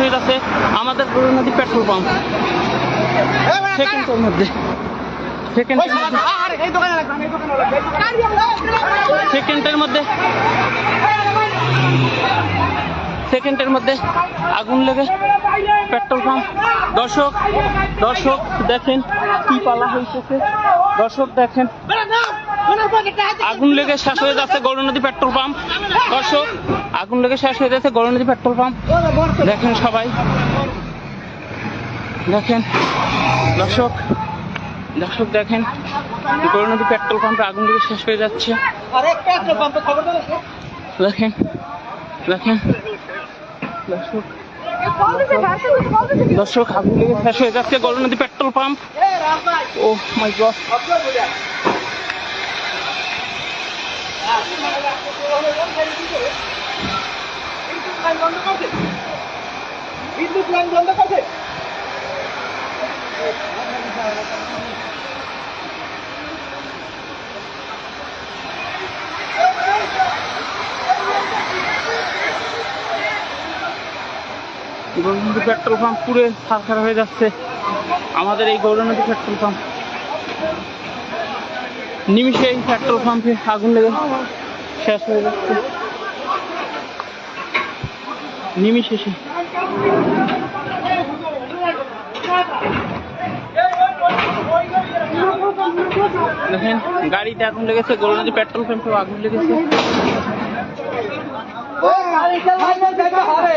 হয়ে যাচ্ছে আমাদের গৌরনদী পেট্রোল পাম্প। সেকেন্ডের মধ্যে সেকেন্ডের মধ্যে আগুন লেগে পেট্রোল পাম্প। দর্শক দেখেন কি পালা হয়েছে। দর্শক দেখেন আগুন লেগে শেষ হয়ে যাচ্ছে গৌরনদী পেট্রোল পাম্প। দর্শক আগুন লেগে শেষ হয়ে যাচ্ছে গৌরনদী পেট্রোল পাম্প। দেখেন সবাই দেখেন দর্শক দেখেন গৌরনদী পেট্রোল পাম্পে আগুন লেগে শেষ হয়ে যাচ্ছে। দেখেন দর্শক আগুন লেগে শেষ হয়ে যাচ্ছে গৌরনদী পেট্রোল পাম্প। ও মাই গড, বিদ্যুৎ লাইন বন্ধ করছে। গৌরনদী পেট্রোল পাম্প পুরে ছারখার হয়ে যাচ্ছে আমাদের এই গৌরনদী পেট্রোল পাম্প। নিমিষে এই পেট্রোল পাম্পে আগুন লেগে শেষ হয়ে যাচ্ছে নিমিষে। দেখেন গাড়িতে আগুন লেগেছে, গৌরনদী পেট্রোল পাম্পে আগুন লেগেছে। হবে